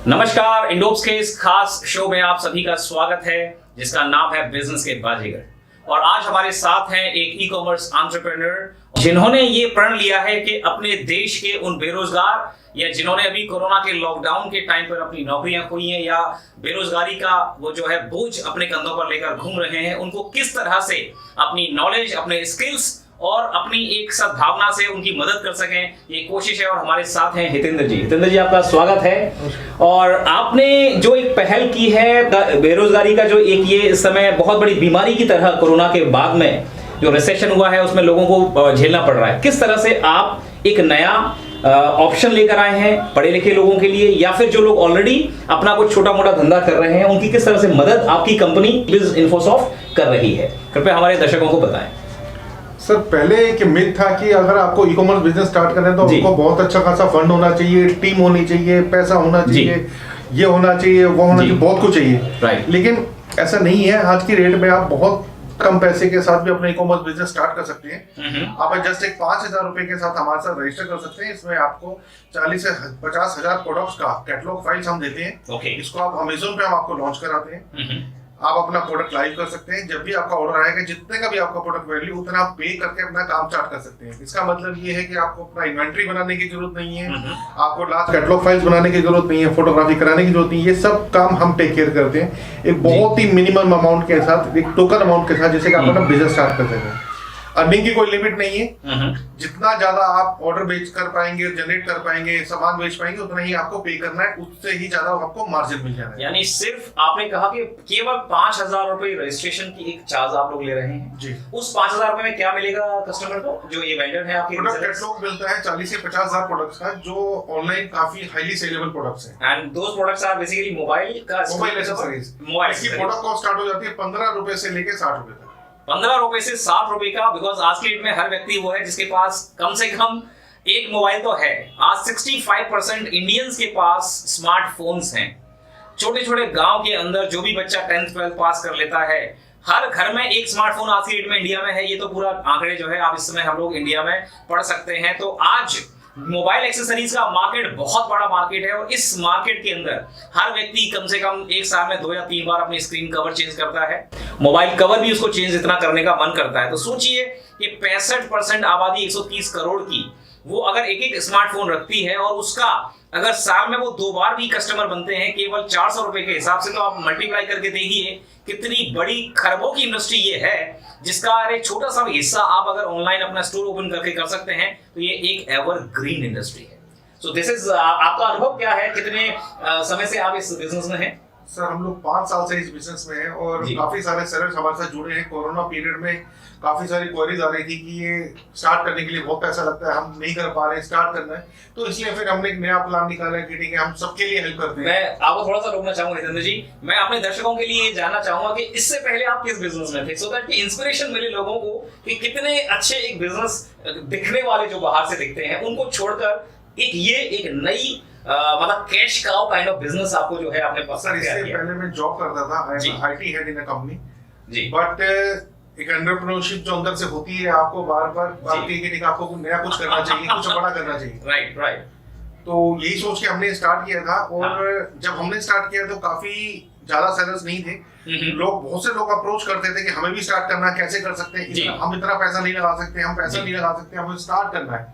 नमस्कार, इंडोप्स के इस खास शो में आप सभी का स्वागत है जिसका नाम है बिजनेस के बाजीगर। और आज हमारे साथ हैं एक ई कॉमर्स एंटरप्रेन्योर जिन्होंने ये प्रण लिया है कि अपने देश के उन बेरोजगार या जिन्होंने अभी कोरोना के लॉकडाउन के टाइम पर अपनी नौकरियां खोई हैं या बेरोजगारी का वो जो है बोझ अपने कंधों पर लेकर घूम रहे हैं, उनको किस तरह से अपनी नॉलेज, अपने स्किल्स और अपनी एक सद्भावना से उनकी मदद कर सकें, ये कोशिश है। और हमारे साथ हैं हितेंद्र जी। हितेंद्र जी, आपका स्वागत है। और आपने जो एक पहल की है बेरोजगारी का, जो एक ये इस समय बहुत बड़ी बीमारी की तरह कोरोना के बाद में जो रिसेशन हुआ है उसमें लोगों को झेलना पड़ रहा है, किस तरह से आप एक नया ऑप्शन लेकर आए हैं पढ़े लिखे लोगों के लिए, या फिर जो लोग ऑलरेडी अपना कुछ छोटा मोटा धंधा कर रहे हैं उनकी किस तरह से मदद आपकी कंपनी बिज इन्फोसॉफ्ट कर रही है? कृपया हमारे दर्शकों को बताएं। सर, पहले एक मिथ था कि अगर आपको ई कॉमर्स बिजनेस स्टार्ट करना है तो आपको बहुत अच्छा खासा फंड होना चाहिए, टीम होनी चाहिए, पैसा होना चाहिए, ये होना चाहिए, वो होना चाहिए, बहुत कुछ चाहिए। लेकिन ऐसा नहीं है। आज की रेट में आप बहुत कम पैसे के साथ भी अपना ई कॉमर्स बिजनेस स्टार्ट कर सकते हैं। आप जस्ट एक 5,000 रुपए के साथ हमारे साथ रजिस्टर कर सकते हैं। इसमें आपको 40 से 50,000 प्रोडक्ट्स का कैटलॉग फाइल्स हम देते हैं। इसको आप अमेजोन पे हम आपको लॉन्च कराते हैं। आप अपना प्रोडक्ट लाइव कर सकते हैं। जब भी आपका ऑर्डर आएगा, जितने का भी आपका प्रोडक्ट वैल्यू, उतना आप पे करके अपना काम स्टार्ट कर सकते हैं। इसका मतलब ये है कि आपको अपना इन्वेंट्री बनाने की जरूरत नहीं है, आपको लास्ट कैटलॉग फाइल्स बनाने की जरूरत नहीं है, फोटोग्राफी कराने की जरूरत नहीं है। ये सब काम हम टेक केयर करते हैं एक बहुत ही मिनिमम अमाउंट के साथ, एक टोकन अमाउंट के साथ, जिससे कि आप अपना बिजनेस स्टार्ट कर सकते हैं। अर्निंग की कोई लिमिट नहीं है। जितना ज्यादा आप ऑर्डर बेच कर पाएंगे, जनरेट कर पाएंगे, सामान बेच पाएंगे, उतना ही आपको पे करना है, उससे ही ज्यादा आपको मार्जिन मिल जाना है। यानी सिर्फ आपने कहा कि केवल 5,000 रुपए रजिस्ट्रेशन की एक चार्ज आप लोग ले रहे हैं जी। उस 5,000 रुपए में क्या मिलेगा कस्टमर को, जो ये वेंडर है आपके? प्रोडक्ट कैटलॉग मिलता है 40 से 50,000 प्रोडक्ट्स का, जो ऑनलाइन काफी हाईली सेलेबल प्रोडक्ट्स हैं। And those products are basically mobile accessories. इसकी प्रोडक्ट कॉस्ट स्टार्ट हो जाती है 15 रुपए से लेके 60 रुपए तक। 15 रुपए से 60 रुपए का, बिकॉज आज की डेट में हर व्यक्ति वो है जिसके पास कम से कम एक मोबाइल तो है। आज 65% इंडियंस के पास स्मार्टफोन्स हैं। छोटे छोटे गांव के अंदर जो भी बच्चा 10th 12th पास कर लेता है, हर घर में एक स्मार्टफोन आज की डेट में इंडिया में है। ये तो पूरा आंकड़े जो है आप इस समय हम लोग इंडिया में पढ़ सकते हैं। तो आज मोबाइल एक्सेसरीज का मार्केट बहुत बड़ा मार्केट है, और इस मार्केट के अंदर हर व्यक्ति कम से कम एक साल में 2 या 3 बार अपनी स्क्रीन कवर चेंज करता है। मोबाइल कवर भी उसको चेंज इतना करने का मन करता है। तो सोचिए कि 65% आबादी 130 करोड़ की, वो अगर एक एक स्मार्टफोन रखती है और उसका अगर साल में वो 2 बार भी कस्टमर बनते हैं केवल 400 रुपए के हिसाब से, तो आप मल्टीप्लाई करके देखिए कितनी बड़ी खरबों की इंडस्ट्री ये है, जिसका एक छोटा सा हिस्सा आप अगर ऑनलाइन अपना स्टोर ओपन करके कर सकते हैं, तो ये एक एवरग्रीन इंडस्ट्री है। सो दिस इज आपका अनुभव क्या है? कितने समय से आप इस बिजनेस में हैं? सर, हम लोग 5 साल से इस बिजनेस में हैं और काफी सारे सेलर्स हमारे साथ जुड़े हैं। कोरोना पीरियड में काफी सारी क्वेरीज आ रही थी कि ये स्टार्ट करने के लिए बहुत पैसा लगता है, हम नहीं कर पा रहे, स्टार्ट करना है। तो इसलिए फिर हमने एक नया प्लान निकाला है कि ठीक है, हम सबके लिए हेल्प करते हैं। मैं आपको थोड़ा सा रोकना चाहूंगा हितेंद्र जी। मैं अपने दर्शकों के लिए जानना चाहूंगा कि इससे पहले आप किस बिजनेस में थे, सो दैट कि इंस्पिरेशन मिले लोगों को कि कितने अच्छे एक बिजनेस दिखने वाले जो बाहर से दिखते हैं उनको छोड़कर एक नई मतलब cash cow kind of business आपको जो है आपने सर, इससे पहले मैं जॉब करता था, IT head in a company ji. But एक एंटरप्रेन्योरशिप जो अंदर से होती है, आपको बार-बार बात कि आपको नया कुछ करना चाहिए, कुछ बड़ा करना चाहिए। राइट। तो यही सोच के हमने स्टार्ट किया था। और जब हमने स्टार्ट किया तो काफी ज्यादा सेलर्स नहीं थे। बहुत से लोग अप्रोच करते थे कि हमें भी स्टार्ट करना है, कैसे कर सकते हैं, हम इतना पैसा नहीं लगा सकते, हम पैसा नहीं लगा सकते, हमें स्टार्ट करना है।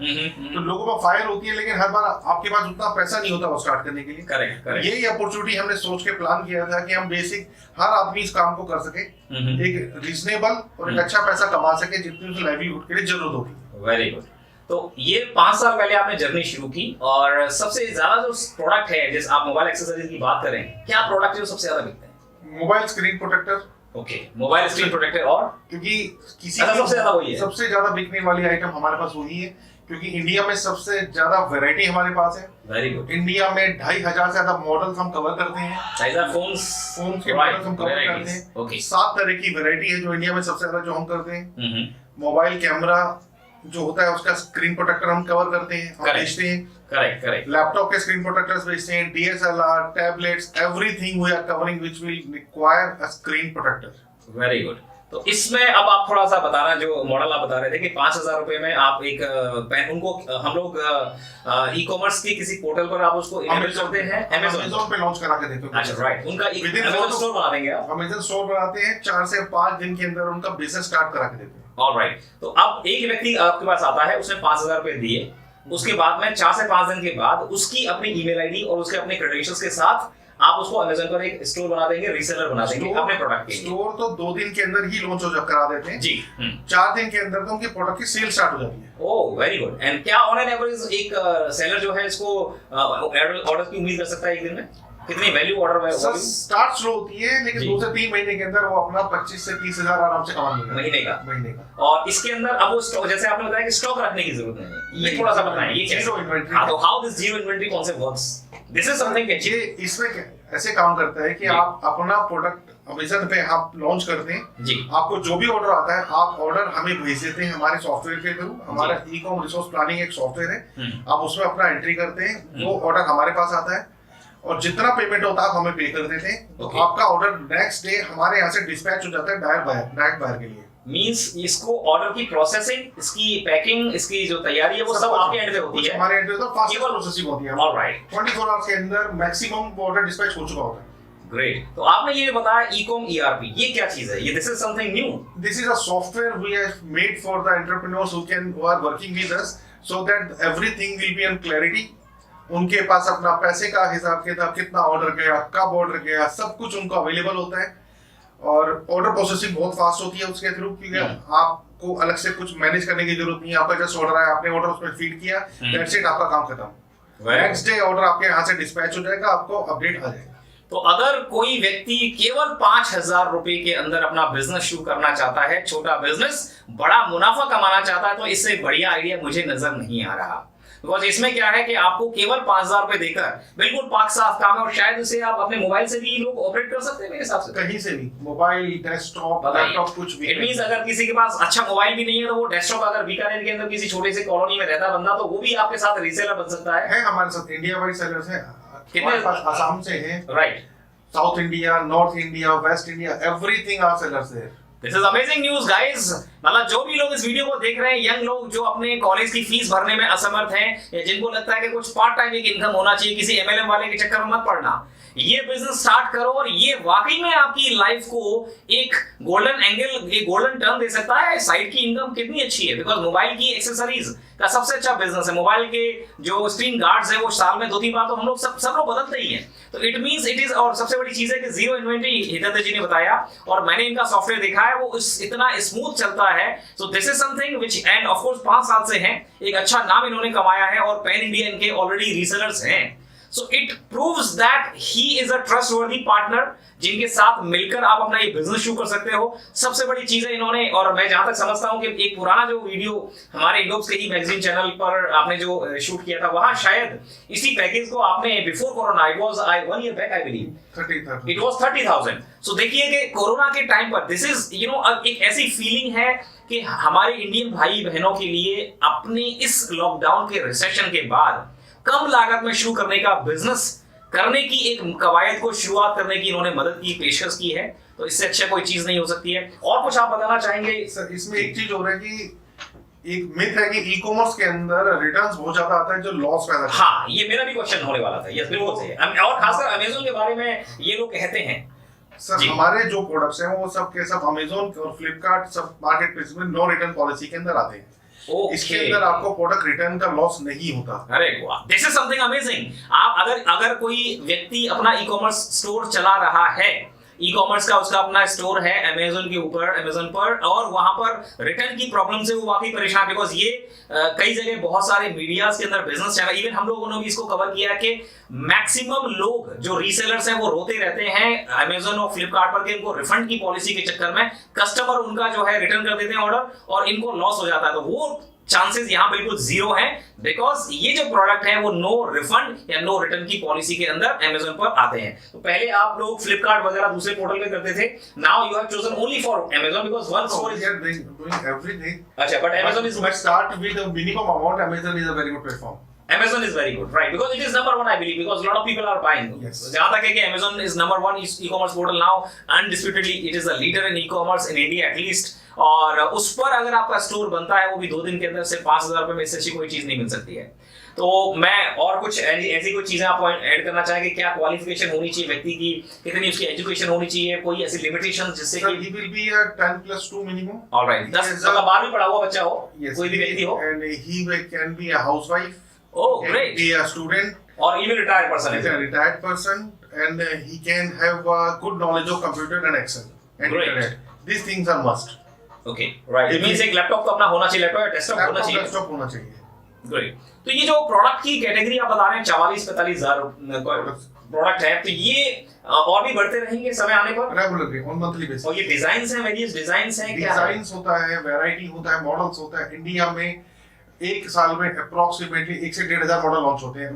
तो लोगों में फायर होती है, लेकिन हर बार आपके पास उतना पैसा नहीं होता वो स्टार्ट करने के लिए। करेक्ट। यही अपॉर्चुनिटी हमने सोच के प्लान किया था कि हम बेसिक हर आदमी इस काम को कर सके, एक रीजनेबल और एक अच्छा पैसा कमा सके, जितनी उसे लाइवलीहुड के लिए जरूरत होगी। Very good. तो ये 5 साल पहले आपने जर्नी शुरू की, और सबसे ज्यादा जो प्रोडक्ट है, जैसे आप मोबाइल एक्सेसरीज की बात करें, क्या प्रोडक्ट है जो सबसे ज्यादा बिकते हैं? Mobile screen protector. Okay, mobile screen protector. और क्योंकि किसी सबसे ज्यादा वही है, सबसे ज्यादा बिकने वाली आइटम हमारे पास वही है, क्योंकि इंडिया में सबसे ज्यादा वैरायटी हमारे पास है। Very good. इंडिया में 2,500 से ज्यादा मॉडल्स हम कवर करते हैं। 2,500 फोन्स के मॉडल्स हम कवर करते हैं। ओके। 7 तरह की वैरायटी है जो इंडिया में सबसे ज्यादा जो हम करते हैं। मोबाइल कैमरा जो होता है उसका स्क्रीन प्रोटेक्टर हम कवर करते हैं, हम बेचते हैं। करेक्ट। लैपटॉप के स्क्रीन प्रोटेक्टर्स बेचते हैं, DSLR, tablets, everything we are covering which will require a screen protector. Very good. तो इसमें अब आप थोड़ा सा बताना, जो मॉडल आप बता रहे थे कि 5,000 रुपए में आप एक पेन, उनको हम लोग ई कॉमर्स के किसी पोर्टल पर आप उसको इनेबल करते हैं, अमेज़न पे लॉन्च करा के देते हैं। अच्छा राइट, उनका अमेज़न स्टोर बना देंगे आप। अमेज़न स्टोर बनाते हैं, 4 से 5 दिन के अंदर उनका बिजनेस स्टार्ट करा के देते हैं। ऑलराइट, तो अब एक व्यक्ति आपके पास आता है, उसने 5,000 रुपए दिए, उसके बाद में 4 से 5 दिन के बाद उसकी अपनी ईमेल आईडी और उसके अपने क्रेडेंशियल्स के साथ आप उसको अमेज़न पर एक स्टोर बना देंगे, रीसेलर बना देंगे अपने प्रोडक्ट के। स्टोर तो 2 दिन के अंदर ही लॉन्च हो करा देते हैं जी। 4 दिन के अंदर तो उनके प्रोडक्ट की सेल स्टार्ट हो जाती है। Oh very good. एंड क्या ऑन एन एवरेज एक सेलर जो है इसको ऑर्डर की उम्मीद कर सकता है एक दिन में? कितनी वैल्यू ऑर्डर स्टार्ट स्लो होती है, लेकिन 2 से 3 महीने के अंदर वो अपना 25 से 30 हजार आराम से कमा लेगा महीने का। और इसके अंदर अब वो स्टॉक, जैसे आपने बताया कि स्टॉक रखने की जरूरत नहीं है, ये थोड़ा सा बताएं ये जीरो इन्वेंटरी। तो how this zero inventory concept works? This is something that ये इसमें ऐसे काम करता है कि आप अपना प्रोडक्ट अमेज़न पे आप लॉन्च करते हैं जी। आपको जो भी ऑर्डर आता है, आप ऑर्डर हमें भेज देते हैं हमारे सॉफ्टवेयर के थ्रू। हमारा ई कॉम रिसोर्स प्लानिंग एक सॉफ्टवेयर है, आप उसमें अपना एंट्री करते हैं, वो ऑर्डर हमारे पास आता है और जितना पेमेंट होता है आप हमें पे कर देते हैं। तो आपका ऑर्डर नेक्स्ट डे हमारे यहाँ से डिस्पैच हो जाता है डायरेक्ट बायर के लिए। मींस इसको ऑर्डर की प्रोसेसिंग, इसकी पैकिंग, इसकी जो तैयारी है वो सब आपके एंड पे होती है, हमारे एंड पे तो फास्ट प्रोसेसिंग होती है। ऑलराइट, 24 आवर्स के अंदर मैक्सिमम ऑर्डर डिस्पैच हो चुका होता है। ग्रेट। तो आपने ये बताया ई-कॉम ईआरपी, ये क्या चीज है? ये this is something new. This is a software we have made for the entrepreneurs who are working with us, so that everything will be in clarity. उनके पास अपना पैसे का हिसाब किताब, कितना ऑर्डर गया, कब ऑर्डर गया, सब कुछ उनको अवेलेबल होता है। और ऑर्डर प्रोसेसिंग बहुत फास्ट होती है उसके थ्रू, क्योंकि आपको अलग से कुछ मैनेज करने की जरूरत नहीं है। आपका जस्ट ऑर्डर आया, आपने ऑर्डर उसमें फीड किया, दैट्स इट, आपका काम खत्म। नेक्स्ट डे ऑर्डर आपके यहाँ से डिस्पैच हो जाएगा, आपको अपडेट आ जाएगा। तो अगर कोई व्यक्ति केवल 5,000 रुपए के अंदर अपना बिजनेस शुरू करना चाहता है, छोटा बिजनेस, बड़ा मुनाफा कमाना चाहता है, तो इससे बढ़िया आइडिया मुझे नजर नहीं आ रहा। बिकॉज इसमें क्या है कि आपको केवल 5,000 रुपए देकर बिल्कुल पाक साफ काम है, और शायद उसे आप अपने मोबाइल से भी लोग ऑपरेट कर सकते हैं मेरे हिसाब से। कहीं से भी, मोबाइल, डेस्कटॉप, लैपटॉप, कुछ भी। इट मींस अगर किसी के पास अच्छा मोबाइल भी नहीं है, तो वो डेस्कटॉप, अगर बीकानेर के अंदर किसी छोटे से कॉलोनी में रहता बंदा, तो वो भी आपके साथ रीसेलर बन सकता है। हमारे साथ इंडिया वाइड सेलर्स हैं, हमारे पास असम से हैं, right, south India, north India, west India, everything are sellers there. This is amazing news guys. मतलब जो भी लोग इस वीडियो को देख रहे हैं, यंग लोग जो अपने कॉलेज की फीस भरने में असमर्थ हैं, या जिनको लगता है कि कुछ पार्ट टाइम एक इनकम होना चाहिए, किसी एमएलएम वाले के चक्कर में मत पड़ना, ये बिजनेस स्टार्ट करो, और ये वाकई में आपकी लाइफ को एक गोल्डन एंगल, एक गोल्डन टर्न दे सकता है। साइड की इनकम कितनी अच्छी है, बिकॉज मोबाइल की एक्सेसरीज का सबसे अच्छा बिजनेस है। मोबाइल के जो स्क्रीन गार्ड्स है वो साल में 2-3 बार तो हम लोग सब लोग बदलते ही हैं। तो इट मींस इट इज, और सबसे बड़ी चीज है कि जीरो इन्वेंटरी, हिदत जी ने बताया, और मैंने इनका सॉफ्टवेयर देखा है, वो इतना स्मूथ चलता है। So this is something which, end of course 5 साल से हैं, एक अच्छा नाम इन्होंने कमाया है, और पैन इंडिया इनके ऑलरेडी रीसेलर्स हैं। So it proves that he is a trustworthy partner, जिनके साथ मिलकर आप अपना ये बिजनेस शुरू कर सकते हो। सबसे बड़ी चीज है इन्होंने, और मैं जहां तक समझता हूं कि एक पुराना जो वीडियो हमारे इंडोप्स के ही मैगजीन चैनल पर आपने जो शूट किया था, वहां शायद इसी पैकेज को आपने before corona, it was 1 year back I believe, it was 30,000। सो देखिए कि कोरोना के टाइम पर दिस इज एक ऐसी फीलिंग है कि हमारे इंडियन भाई बहनों के लिए अपने इस लॉकडाउन के रिसेशन के बाद कम लागत में शुरू करने का बिजनेस करने की एक कवायद को शुरुआत करने की इन्होंने मदद की, पेशकश की है। तो इससे अच्छा कोई चीज नहीं हो सकती है। और कुछ आप बताना चाहेंगे? सर, इसमें एक चीज हो रहा है कि एक मिथ है कि ई कॉमर्स के अंदर रिटर्न्स बहुत ज्यादा आता है जो लॉस पैदा करता है। हाँ, ये मेरा भी क्वेश्चन होने वाला था। यस, बिल्कुल सही है। और खासकर अमेज़न के बारे में ये लोग कहते हैं। सर, हमारे जो प्रोडक्ट्स हैं वो सब के सब अमेज़न और फ्लिपकार्ट सब मार्केट प्लेस में नो रिटर्न पॉलिसी के अंदर आते हैं। इसके अंदर आपको प्रोडक्ट रिटर्न का लॉस नहीं होता। अरे वाह, दिस इज समथिंग अमेजिंग। आप अगर कोई व्यक्ति अपना ई कॉमर्स स्टोर चला रहा है, ई कॉमर्स का उसका अपना स्टोर है अमेज़न के ऊपर, अमेज़न पर, और वहां पर रिटर्न की प्रॉब्लम से वो वाकई परेशान, बिकॉज ये कई जगह बहुत सारे मीडियाज के अंदर बिजनेस चैनल, इवन हम लोगों ने भी इसको कवर किया है कि मैक्सिमम लोग जो रीसेलर्स हैं वो रोते रहते हैं अमेज़न और फ्लिपकार्ट पर कि इनको रिफंड की पॉलिसी के चक्कर में कस्टमर उनका जो है रिटर्न कर देते हैं ऑर्डर, और इनको लॉस हो जाता है। तो वो चांसेस यहाँ बिल्कुल जीरो हैं, बिकॉज ये जो प्रोडक्ट है वो नो रिफंड या नो रिटर्न की पॉलिसी के अंदर अमेज़न पर आते हैं। तो पहले आप लोग फ्लिपकार्ट वगैरह दूसरे पोर्टल पे करते थे, now you have chosen only for Amazon because one store is doing everything. अच्छा, but Amazon is start with a minimum amount. Amazon is a very good platform. Amazon is very good, right? Because it is number one, I believe, because a lot of people are buying. Yes. जहाँ तक है कि Amazon is number one e-commerce portal now, undisputedly it is a leader in e-commerce in India at least. और उस पर अगर आपका store बनता है वो भी 2 दिन के अंदर से 5,000 रुपए में इससे अच्छी कोई चीज नहीं मिल सकती है। तो मैं और कुछ ऐसी कोई चीजें आप ऐड करना चाहेंगे? क्या क्वालिफिकेशन होनी चाहिए व्यक्ति की, कितनी उसकी एजुकेशन होनी चाहिए, कोई ऐसी लिमिटेशन जिससे कि he will be a 10+2 minimum. Alright, 10 मतलब 12वीं पढ़ा हुआ बच्चा हो, कोई भी व्यक्ति हो, and he can be a housewife. Oh, can great. be a student. और even retired person He's a retired person, and he can have good knowledge of computer and Excel and Great. internet. These things are must. Okay, right. It means एक laptop तो अपना होना चाहिए, laptop या desktop होना चाहिए। Desktop होना चाहिए। ग्रेट। तो ये जो प्रोडक्ट की कैटेगरी आप बता रहे हैं 44-45 हजार प्रोडक्ट है, तो ये और भी बढ़ते रहेंगे समय आने पर रेगुलरली ऑन मंथली बेसिस। और ये डिजाइन्स हैं, वेरियस डिजाइन्स हैं, क्या डिजाइन्स होता है, वैरायटी होता है, मॉडल्स होता है। इंडिया में एक साल में अप्रोक्सीमेटली 1 से 1.5 मॉडल लॉन्च होते हैं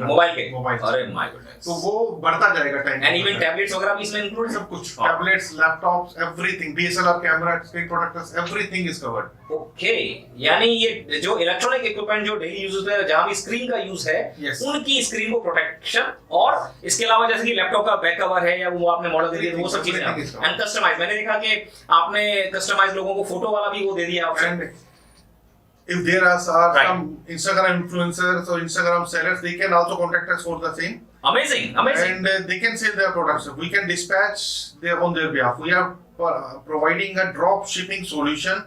मोबाइल के। अरे माय गॉडनेस। तो वो बढ़ता जाएगा टाइम। एंड इवन टैबलेट्स वगैरह भी इसमें इंक्लूड है? सब कुछ, tablets, laptops, everything, DSLR camera, screen protectors, everything is covered. Okay, यानी ये जो इलेक्ट्रॉनिक इक्विपमेंट जो डेली यूज होता है, जहां भी स्क्रीन का यूज है, उनकी स्क्रीन को प्रोटेक्शन, और इसके अलावा जैसे कि लैपटॉप का बैक कवर है या वो आपने मॉडल दे दिया, वो सब चीजें। एंड कस्टमाइज, मैंने देखा कि आपने कस्टमाइज लोगों को फोटो वाला भी वो दे दिया option. If there are some Instagram influencers or Instagram sellers, they can also contact us for the same. Amazing, amazing. And they can sell their products. We can dispatch on their behalf. We are providing a drop shipping solution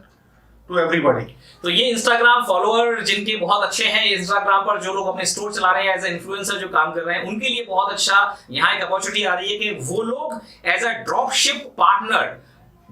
to everybody. तो ये Instagram follower जिनके बहुत अच्छे हैं, Instagram पर जो लोग अपने स्टोर चला रहे हैं, एज ए इन्फ्लुएंसर जो काम कर रहे हैं, उनके लिए बहुत अच्छा यहाँ एक अपॉर्चुनिटी आ रही है कि वो लोग as a drop ship partner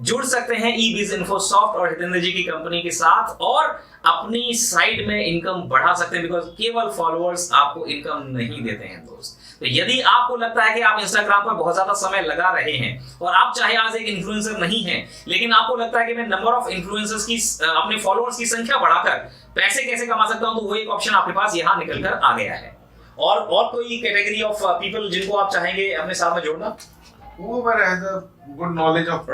जुड़ सकते हैं eBiz Infosoft और हितेंद्र जी की कंपनी के साथ और अपनी साइड में इनकम बढ़ा सकते हैं, बिकॉज केवल फॉलोअर्स आपको इनकम नहीं देते हैं दोस्त। तो यदि आपको लगता है कि आप इंस्टाग्राम पर बहुत ज्यादा समय लगा रहे हैं और आप चाहे आज एक इन्फ्लुएंसर नहीं हैं, लेकिन आपको लगता है कि मैं नंबर ऑफ इन्फ्लुएंसर्स की, अपने फॉलोअर्स की संख्या बढ़ाकर पैसे कैसे कमा सकता हूं, तो वो एक ऑप्शन आपके पास यहाँ निकल कर आ गया है। और कोई कैटेगरी ऑफ पीपल जिनको आप चाहेंगे अपने साथ में जोड़ना? Whoever has a good knowledge of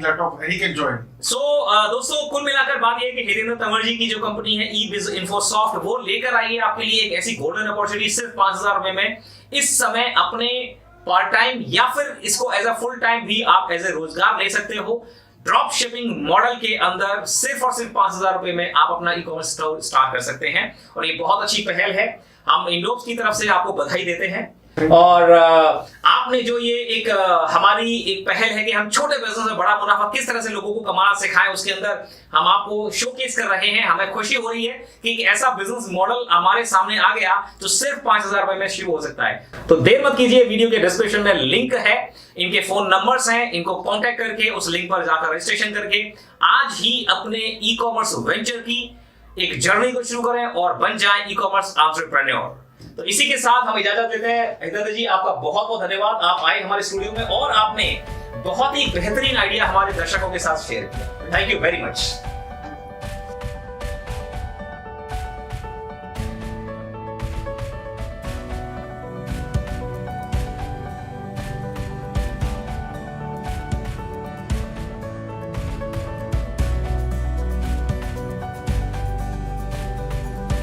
laptop, he can join. So दोस्तों, कुल मिलाकर बात ये है कि हितेंद्र तंवर जी की जो कंपनी है eBiz Infosoft, वो लेकर आई है आपके लिए एक ऐसी गोल्डन अपॉर्चुनिटी सिर्फ 5,000 रुपए में। इस समय अपने पार्ट टाइम या फिर इसको एज अ फुल टाइम भी आप एज ए रोजगार ले सकते हो। ड्रॉप शिपिंग मॉडल के अंदर सिर्फ और सिर्फ 5,000 रुपए में आप अपना ई-कॉमर्स स्टोर स्टार्ट कर सकते हैं और ये बहुत अच्छी पहल है। हम इंडोप्स की तरफ से आपको बधाई देते हैं। और आपने जो ये एक हमारी एक पहल है कि हम छोटे बिजनेस में बड़ा मुनाफा किस तरह से लोगों को कमाना सिखाएं, उसके अंदर हम आपको शोकेस कर रहे हैं। हमें खुशी हो रही है कि एक ऐसा बिजनेस मॉडल हमारे सामने आ गया जो सिर्फ 5,000 रुपए में शुरू हो सकता है। तो देर मत कीजिए, वीडियो के डिस्क्रिप्शन में लिंक है, इनके फोन नंबर्स हैं, इनको कॉन्टेक्ट करके उस लिंक पर जाकर रजिस्ट्रेशन करके आज ही अपने ई-कॉमर्स वेंचर की एक जर्नी को शुरू करें और बन जाएं ई-कॉमर्स एंटरप्रेन्योर। तो इसी के साथ हम इजाजत देते हैं। हितेंद्र जी, आपका बहुत बहुत धन्यवाद, आप आए हमारे स्टूडियो में और आपने बहुत ही बेहतरीन आइडिया हमारे दर्शकों के साथ शेयर किया। Thank you very much.